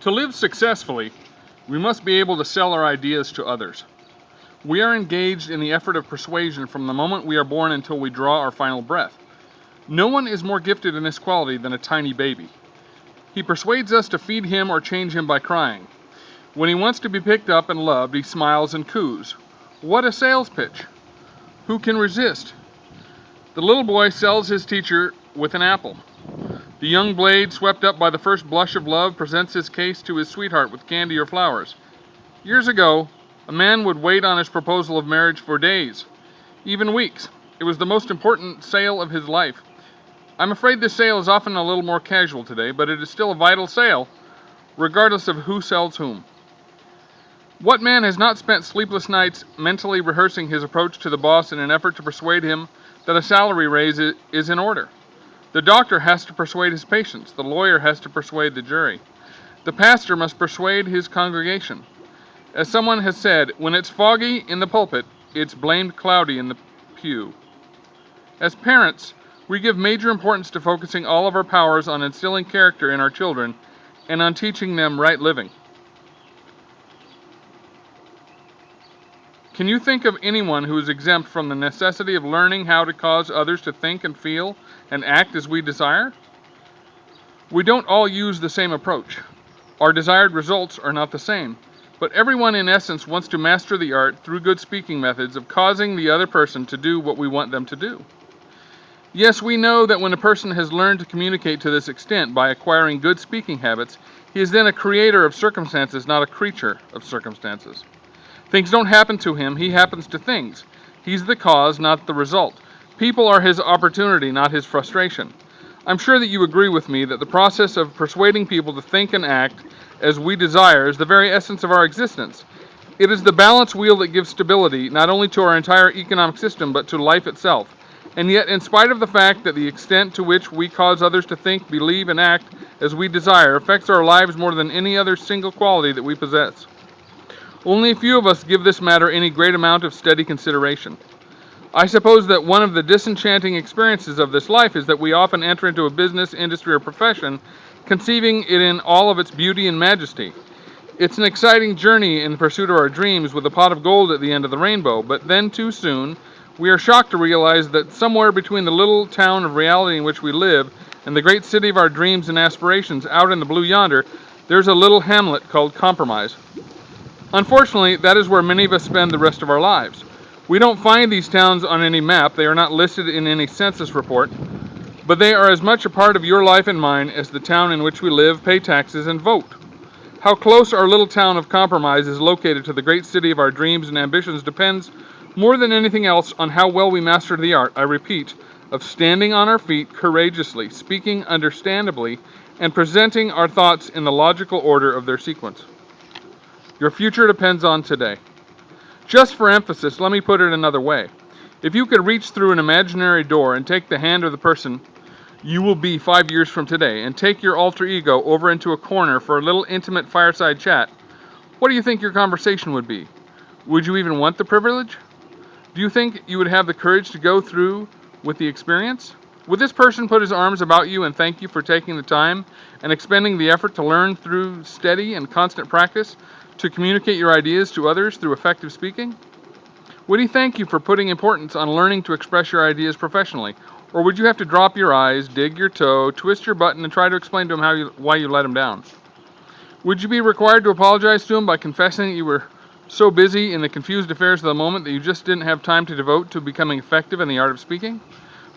To live successfully, we must be able to sell our ideas to others. We are engaged in the effort of persuasion from the moment we are born until we draw our final breath. No one is more gifted in this quality than a tiny baby. He persuades us to feed him or change him by crying. When he wants to be picked up and loved, he smiles and coos. What a sales pitch! Who can resist? The little boy sells his teacher with an apple. The young blade, swept up by the first blush of love, presents his case to his sweetheart with candy or flowers. Years ago, a man would wait on his proposal of marriage for days, even weeks. It was the most important sale of his life. I'm afraid this sale is often a little more casual today, but it is still a vital sale, regardless of who sells whom. What man has not spent sleepless nights mentally rehearsing his approach to the boss in an effort to persuade him that a salary raise is in order? The doctor has to persuade his patients. The lawyer has to persuade the jury. The pastor must persuade his congregation. As someone has said, when it's foggy in the pulpit, it's blamed cloudy in the pew. As parents, we give major importance to focusing all of our powers on instilling character in our children and on teaching them right living. Can you think of anyone who is exempt from the necessity of learning how to cause others to think and feel and act as we desire? We don't all use the same approach. Our desired results are not the same, but everyone in essence wants to master the art, through good speaking methods, of causing the other person to do what we want them to do. Yes, we know that when a person has learned to communicate to this extent by acquiring good speaking habits, he is then a creator of circumstances, not a creature of circumstances. Things don't happen to him, he happens to things. He's the cause, not the result. People are his opportunity, not his frustration. I'm sure that you agree with me that the process of persuading people to think and act as we desire is the very essence of our existence. It is the balance wheel that gives stability not only to our entire economic system but to life itself. And yet, in spite of the fact that the extent to which we cause others to think, believe, and act as we desire affects our lives more than any other single quality that we possess, only a few of us give this matter any great amount of steady consideration. I suppose that one of the disenchanting experiences of this life is that we often enter into a business, industry, or profession conceiving it in all of its beauty and majesty. It's an exciting journey in pursuit of our dreams with a pot of gold at the end of the rainbow, but then too soon we are shocked to realize that somewhere between the little town of reality in which we live and the great city of our dreams and aspirations out in the blue yonder, there's a little hamlet called compromise. Unfortunately, that is where many of us spend the rest of our lives. We don't find these towns on any map, they are not listed in any census report, but they are as much a part of your life and mine as the town in which we live, pay taxes, and vote. How close our little town of Compromise is located to the great city of our dreams and ambitions depends more than anything else on how well we master the art, I repeat, of standing on our feet courageously, speaking understandably, and presenting our thoughts in the logical order of their sequence. Your future depends on today. Just for emphasis, let me put it another way. If you could reach through an imaginary door and take the hand of the person you will be 5 years from today and take your alter ego over into a corner for a little intimate fireside chat, what do you think your conversation would be? Would you even want the privilege? Do you think you would have the courage to go through with the experience? Would this person put his arms about you and thank you for taking the time and expending the effort to learn through steady and constant practice to communicate your ideas to others through effective speaking? Would he thank you for putting importance on learning to express your ideas professionally? Or would you have to drop your eyes, dig your toe, twist your button, and try to explain to him why you let him down? Would you be required to apologize to him by confessing that you were so busy in the confused affairs of the moment that you just didn't have time to devote to becoming effective in the art of speaking?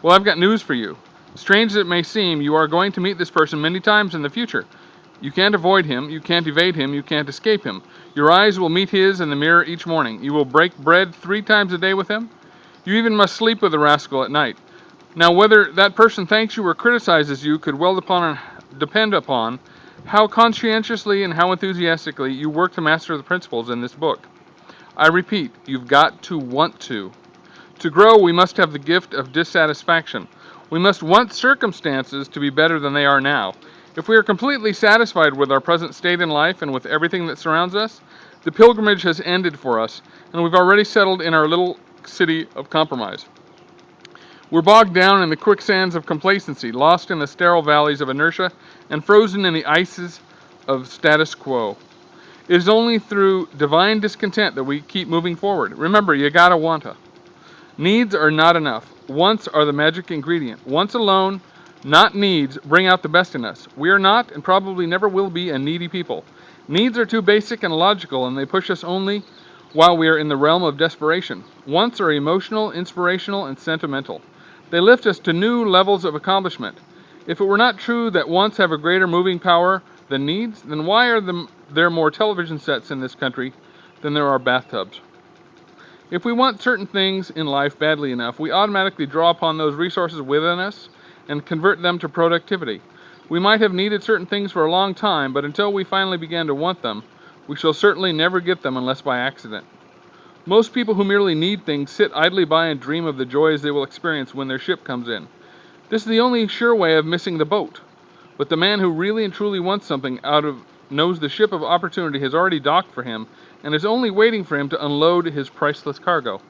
Well, I've got news for you. Strange as it may seem, you are going to meet this person many times in the future. You can't avoid him, you can't evade him, you can't escape him. Your eyes will meet his in the mirror each morning. You will break bread 3 times a day with him. You even must sleep with the rascal at night. Now, whether that person thanks you or criticizes you could well depend upon how conscientiously and how enthusiastically you work to master the principles in this book. I repeat, you've got to want to. To grow, we must have the gift of dissatisfaction. We must want circumstances to be better than they are now. If we are completely satisfied with our present state in life and with everything that surrounds us, the pilgrimage has ended for us, and we've already settled in our little city of compromise. We're bogged down in the quicksands of complacency, lost in the sterile valleys of inertia, and frozen in the ices of status quo. It is only through divine discontent that we keep moving forward. Remember, you gotta wanta. Needs are not enough. Wants are the magic ingredient. Wants alone, not needs, bring out the best in us. We are not, and probably never will be, a needy people. Needs are too basic and logical, and they push us only while we are in the realm of desperation. Wants are emotional, inspirational, and sentimental. They lift us to new levels of accomplishment. If it were not true that wants have a greater moving power than needs, then why are there more television sets in this country than there are bathtubs? If we want certain things in life badly enough, we automatically draw upon those resources within us and convert them to productivity. We might have needed certain things for a long time, but until we finally began to want them, we shall certainly never get them unless by accident. Most people who merely need things sit idly by and dream of the joys they will experience when their ship comes in. This is the only sure way of missing the boat. But the man who really and truly wants something knows the ship of opportunity has already docked for him and is only waiting for him to unload his priceless cargo.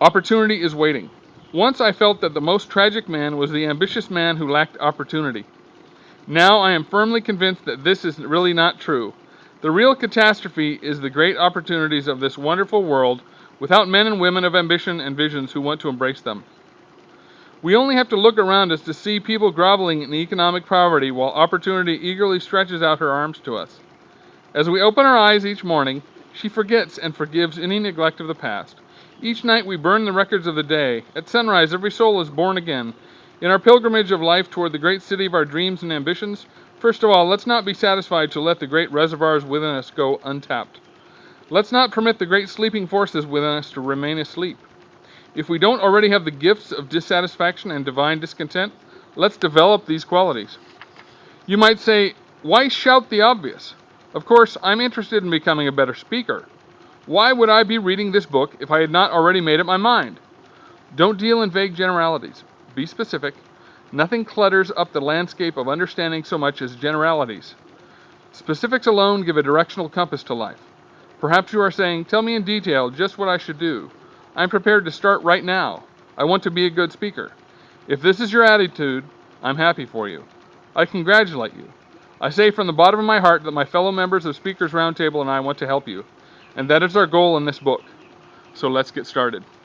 Opportunity is waiting. Once I felt that the most tragic man was the ambitious man who lacked opportunity. Now I am firmly convinced that this is really not true. The real catastrophe is the great opportunities of this wonderful world without men and women of ambition and visions who want to embrace them. We only have to look around us to see people groveling in economic poverty while opportunity eagerly stretches out her arms to us. As we open our eyes each morning, she forgets and forgives any neglect of the past. Each night we burn the records of the day. At sunrise, every soul is born again. In our pilgrimage of life toward the great city of our dreams and ambitions, first of all, let's not be satisfied to let the great reservoirs within us go untapped. Let's not permit the great sleeping forces within us to remain asleep. If we don't already have the gifts of dissatisfaction and divine discontent, let's develop these qualities. You might say, why shout the obvious? Of course, I'm interested in becoming a better speaker. Why would I be reading this book if I had not already made up my mind? Don't deal in vague generalities. Be specific. Nothing clutters up the landscape of understanding so much as generalities. Specifics alone give a directional compass to life. Perhaps you are saying, tell me in detail just what I should do. I'm prepared to start right now. I want to be a good speaker. If this is your attitude, I'm happy for you. I congratulate you. I say from the bottom of my heart that my fellow members of Speakers Roundtable and I want to help you. And that is our goal in this book. So let's get started.